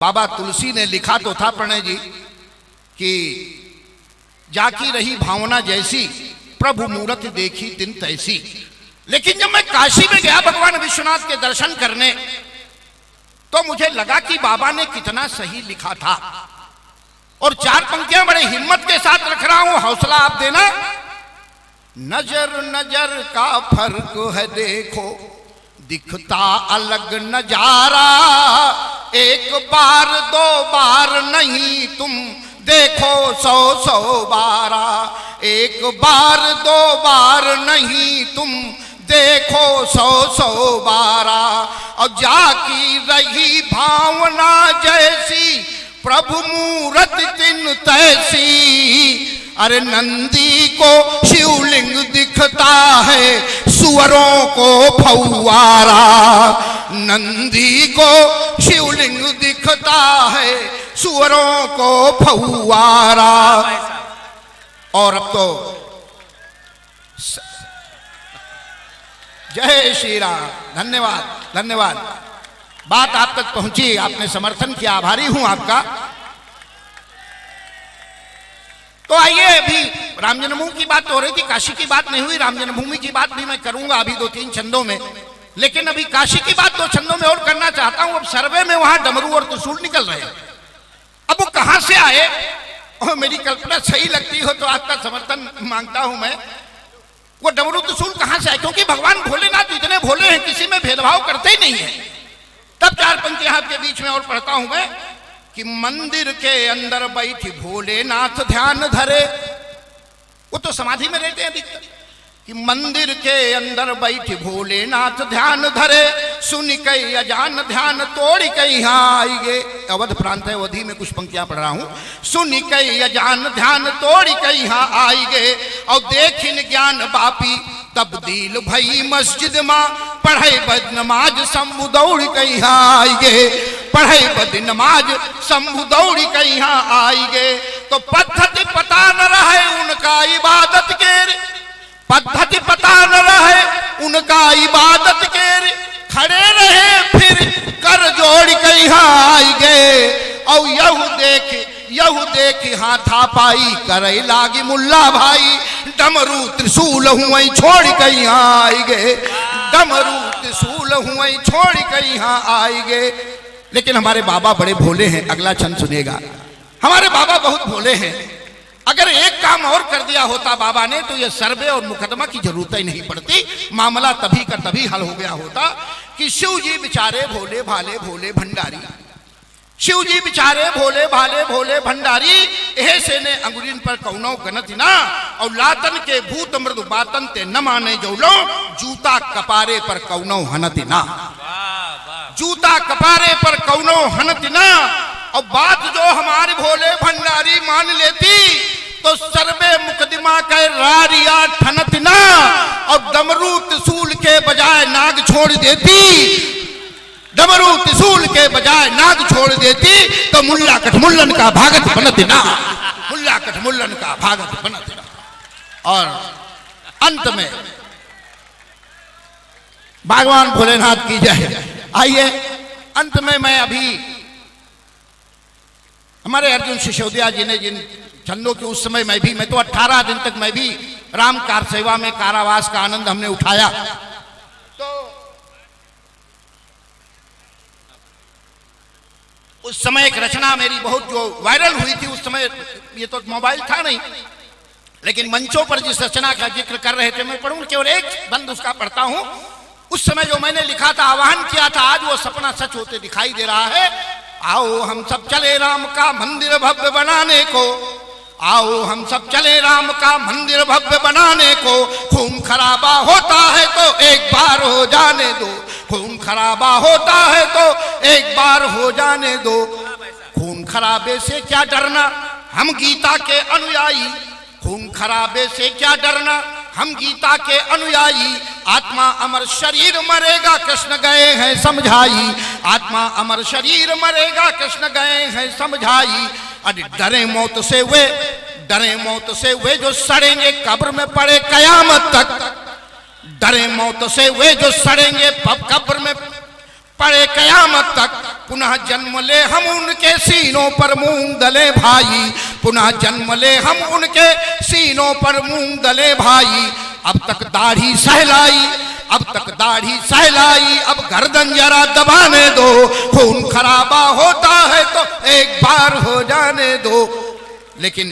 बाबा तुलसी ने लिखा तो था प्रणय जी कि जाकी रही भावना जैसी प्रभु मूरत देखी दिन तैसी। लेकिन जब मैं काशी में गया भगवान विश्वनाथ के दर्शन करने तो मुझे लगा कि बाबा ने कितना सही लिखा था। और चार पंक्तियां बड़े हिम्मत के साथ रख रहा हूं, हौसला आप देना। नजर नजर का फर्क है देखो, दिखता अलग नजारा, एक बार दो बार नहीं तुम देखो सौ सौ बारा, एक बार दो बार नहीं तुम देखो सौ सौ बारा। और जाकी रही भावना जैसी प्रभु मूरत दिन तैसी। अरे नंदी को शिवलिंग दिखता है, सुअरों को फौवारा। नंदी को शिवलिंग दिखता है, सुअरों को फौवारा। और अब तो जय श्री राम, धन्यवाद धन्यवाद। बात आप तक पहुंची, आपने समर्थन किया, आभारी हूं आपका। तो आइए, अभी राम जन्मभूमि की बात हो रही थी, काशी की बात नहीं हुई। राम जन्मभूमि की बात भी मैं करूंगा अभी दो तीन छंदों में, लेकिन अभी काशी की बात दो छंदों में और करना चाहता हूं। अब सर्वे में वहां डमरू और त्रिशूल निकल रहे हैं। अब वो कहां से आए, और मेरी कल्पना सही लगती हो तो आपका समर्थन मांगता हूं मैं। वो डमरू त्रिशूल कहां से आए? क्योंकि भगवान भोलेनाथ इतने भोले हैं, किसी में भेदभाव करते ही नहीं है। तब चार पंक्तियां आपके बीच में और पढ़ता हूं मैं कि मंदिर के अंदर बैठी भोलेनाथ ध्यान धरे। वो तो समाधि में रहते हैं अधिकतर। कि मंदिर के अंदर बैठी भोलेनाथ ध्यान धरे, सुन कई अजान ध्यान तोड़ कई यहाँ आएंगे। अवध प्रांत है, अवधि में कुछ पंक्तियां पढ़ रहा हूं। सुन कई अजान ध्यान तोड़ कई यहाँ आएंगे, और देखिन ज्ञान बापी तब्दील भई मस्जिद मां, पढ़े बद नमाज शंभु दौड़ कई यहाँ आएंगे, पढ़े बद नमाज शंभु दौड़ कई यहाँ आएंगे। तो पद्धति पता न रहे उनका इबादत के, पद्धति पता न रहे उनका इबादत के, खड़े रहे फिर कर जोड़ के यहाँ आएंगे। और यहू देख हाथा पाई करे लागी मुल्ला भाई, डमरू त्रिशूल हुए छोड़ के यहाँ आएंगे, डमरू त्रिशूल हुए छोड़ के यहाँ आएंगे। लेकिन हमारे बाबा बड़े भोले हैं, अगला छंद सुनेगा। हमारे बाबा बहुत भोले हैं। अगर एक काम और कर दिया होता बाबा ने तो ये सर्वे और मुकदमा की जरूरत ही नहीं पड़ती, मामला तभी का तभी हल हो गया होता। कि शिव जी बेचारे भोले भाले भोले भंडारी, शिव जी बेचारे भोले भाले भोले भंडारी, ऐसे ने अंगुलीन पर कौनो गनत ना, और लातन के भूत मृदु बातन ते न माने जौलो, जूता कपारे पर कौनो हनत ना, जूता कपारे पर कौनो हनत ना। और बात जो हमारे भोले भंडारी मान लेती तो सर्वे मुकदमा के रारिया ठनत ना, और डमरू त्रिशूल के बजाय नाग छोड़ देती, डमरू त्रिशूल के बजाय नाग छोड़ देती, तो मुल्ला कठमुल्लन का भागत बनत ना, मुल्ला कठमुल्लन का भागत बनत ना। और अंत में भगवान भोलेनाथ की जय। आइए अंत में मैं अभी हमारे अर्जुन सिसोदिया जी ने जिन छंदों की उस समय मैं तो 18 दिन तक मैं भी राम कार सेवा में कारावास का आनंद हमने उठाया। तो उस समय एक रचना मेरी बहुत जो वायरल हुई थी, उस समय ये तो मोबाइल था नहीं, लेकिन मंचों पर जिस रचना का जिक्र कर रहे थे मैं पढ़ूं, केवल एक बंद उसका पढ़ता हूं। उस समय जो मैंने लिखा था, आह्वान किया था, आज वो सपना सच होते दिखाई दे रहा है। आओ हम सब चले राम का मंदिर भव्य बनाने को, आओ हम सब चले राम का मंदिर भव्य बनाने को। खून खराबा होता है तो एक बार हो जाने दो, खून खराबा होता है तो एक बार हो जाने दो। खून खराबे से क्या डरना हम गीता के अनुयायी, खून खराबे से क्या डरना हम गीता के अनुयायी। आत्मा अमर शरीर मरेगा कृष्ण गए हैं समझाई, आत्मा अमर शरीर मरेगा कृष्ण गए हैं समझाई। अरे डरे मौत से वे, डरे मौत से वे जो सड़ेंगे कब्र में पड़े कयामत तक, डरे मौत से वे जो सड़ेंगे कब्र में पड़े कयामत तक पुनः जन्म ले हम उनके सीनों पर मूंग दले भाई, पुनः जन्म ले हम उनके सीनों पर मूंग दले भाई। अब तक दाढ़ी सहलाई, अब तक दाढ़ी सहलाई, अब गर्दन जरा दबाने दो, खून खराबा होता है तो एक बार हो जाने दो। लेकिन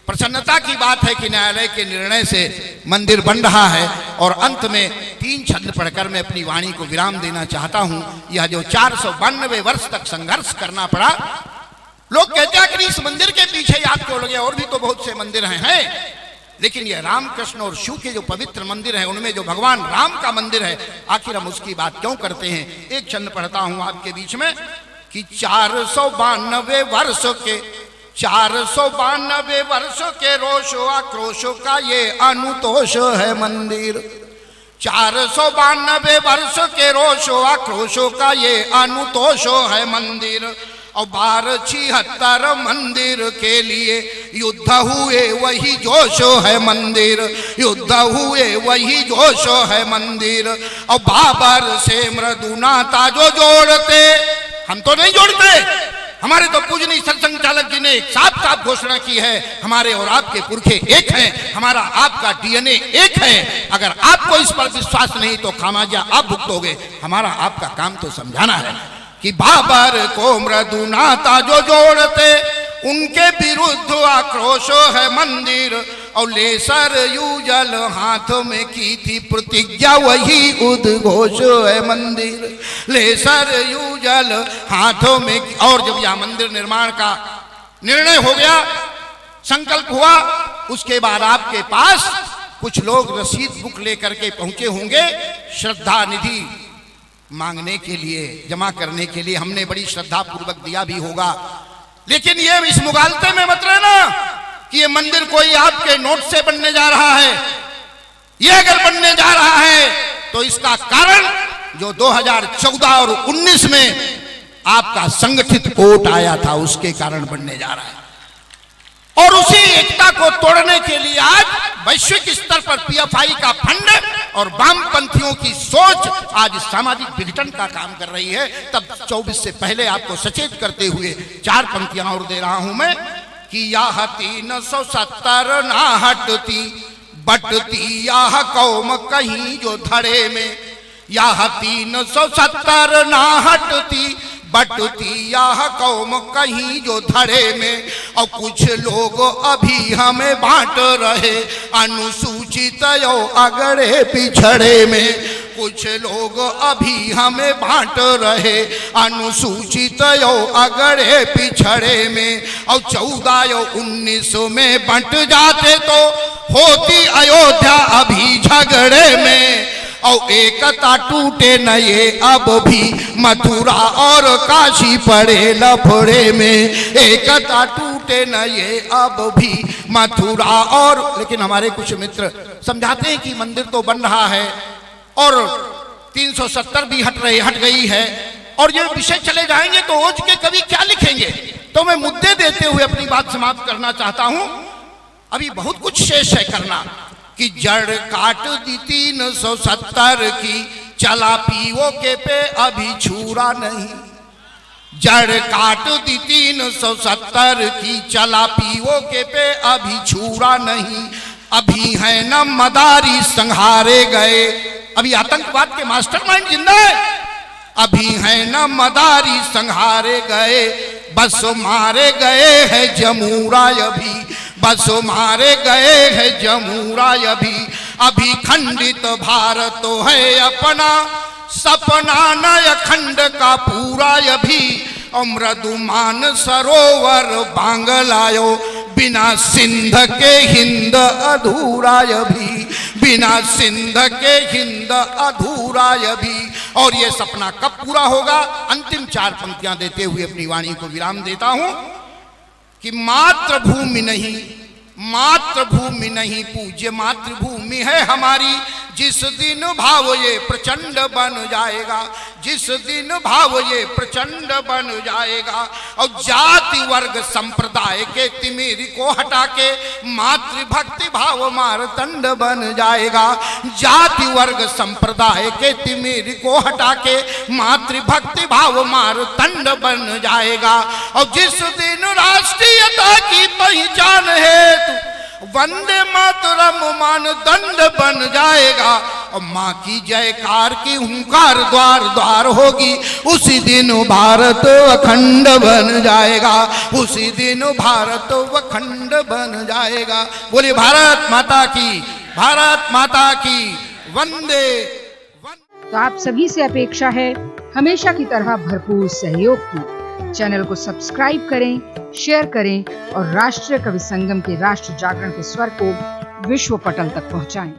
प्रसन्नता की बात है कि न्यायालय के निर्णय से मंदिर बन रहा है। और अंत में 3 छंद पढ़कर मैं अपनी वाणी को विराम देना चाहता हूं। यह जो 492 वर्ष तक संघर्ष करना पड़ा, लोग कहते हैं कि इस मंदिर के पीछे याद क्यों लगे, और भी तो बहुत से मंदिर हैं, लेकिन यह रामकृष्ण और शिव के जो पवित्र मंदिर है, उनमें जो भगवान राम का मंदिर है, आखिर हम उसकी बात क्यों करते हैं। एक छंद पढ़ता हूं आपके बीच में कि 492 वर्षों के 492 वर्षों के रोषो आक्रोशों का ये अनुतोष है मंदिर। 492 वर्षों के रोषो आक्रोशों का ये अनुतोष है मंदिर। और 1276 मंदिर के लिए युद्ध हुए वही जोश है मंदिर, युद्ध हुए वही जोश है मंदिर। और बाबर से मृदुनाता जो जोड़ते, हम तो नहीं जोड़ते, हमारे तो पूजनीय सत्संग चालक जी ने एक साफ साफ घोषणा की है, हमारे और आपके पुरखे एक हैं, हमारा आपका डीएनए एक है। अगर आपको इस पर विश्वास नहीं तो खामियाजा आप भुगतोगे, हमारा आपका काम तो समझाना है कि बाबर को मृदुनाता जो जोड़ते उनके विरुद्ध आक्रोश है मंदिर। और लेसर यूजल हाथों में की थी प्रतिज्ञा वही उद्घोष है मंदिर, लेसर यूजल हाथों में। और जब यह मंदिर निर्माण का निर्णय हो गया, संकल्प हुआ, उसके बाद आपके पास कुछ लोग रसीद बुक लेकर के पहुंचे होंगे श्रद्धा निधि मांगने के लिए, जमा करने के लिए। हमने बड़ी श्रद्धा पूर्वक दिया भी होगा, लेकिन ये इस मुगालते में मत रहना कि ये मंदिर कोई आपके नोट से बनने जा रहा है। ये अगर बनने जा रहा है तो इसका कारण जो 2014 और 19 में आपका संगठित वोट आया था, उसके कारण बनने जा रहा है। और उसी एकता को तोड़ने के लिए आज वैश्विक स्तर पर पीएफआई का फंड और वामपंथियों की सोच आज सामाजिक विघटन का काम कर रही है। तब 24 से पहले आपको सचेत करते हुए 4 पंक्तियां और दे रहा हूं मैं कि यह 370 ना हटती बटती यह कौम कहीं जो धड़े में, यह 370 ना हटती बटती यह कौम कहीं जो धड़े में। और कुछ लोग अभी हमें बांट रहे अनुसूचित यो अगड़े पिछड़े में, कुछ लोग अभी हमें बांट रहे अनुसूचित यो अगड़े पिछड़े में। और 14 यो 19 में बंट जाते तो होती अयोध्या अभी झगड़े में। और एकता टूटे न ये अब भी मथुरा और काशी पड़े लफड़े में, एकता टूटे न ये अब भी मथुरा और। लेकिन हमारे कुछ मित्र समझाते हैं कि मंदिर तो बन रहा है और 370 भी हट गई है, और ये विषय चले जाएंगे तो ओज के कवि क्या लिखेंगे। तो मैं मुद्दे देते हुए अपनी बात समाप्त करना चाहता हूं। अभी बहुत कुछ शेष है करना कि जड़ काट दी 370 की, चला पीओ के पे अभी छूरा नहीं। जड़ काट दी 370 की, चला पीओ के पे अभी छूरा नहीं। अभी है न मदारी संहारे गए, अभी आतंकवाद के मास्टरमाइंड जिंदा है। अभी है न मदारी संहारे गए, बस मारे गए हैं जमूरा अभी, बस मारे गए हैं जमूरा अभी। अभी खंडित भारत है अपना सपना नय खंड का पूरा अभी। मृदुमान सरोवर बांगलायो, बिना सिंध के हिंद अधूरा अभी, बिना सिंध के हिंद अधूरा अभी। और ये सपना कब पूरा होगा? अंतिम 4 पंक्तियां देते हुए अपनी वाणी को विराम देता हूं कि मातृभूमि नहीं, मातृभूमि नहीं पूज्य मातृभूमि है हमारी, जिस दिन भाव ये प्रचंड बन जाएगा, जिस दिन भाव ये प्रचंड बन जाएगा, और जाति वर्ग संप्रदाय के तिमिर को हटा के मातृभक्ति भाव मारतंड बन जाएगा। जाति वर्ग संप्रदाय के तिमिर को हटा के मातृभक्ति भाव मारतंड बन जाएगा। और जिस दिन राष्ट्रीयता की पहचान है वंदे मातरम मानदंड बन जाएगा, और माँ की जयकार की हुंकार द्वार द्वार होगी, उसी दिन भारत अखंड बन जाएगा, उसी दिन भारत अखंड बन जाएगा। बोलिए भारत माता की, भारत माता की वंदे। तो आप सभी से अपेक्षा है हमेशा की तरह भरपूर सहयोग की। चैनल को सब्सक्राइब करें, शेयर करें और राष्ट्रीय कवि संगम के राष्ट्र जागरण के स्वर को विश्व पटल तक पहुंचाएं।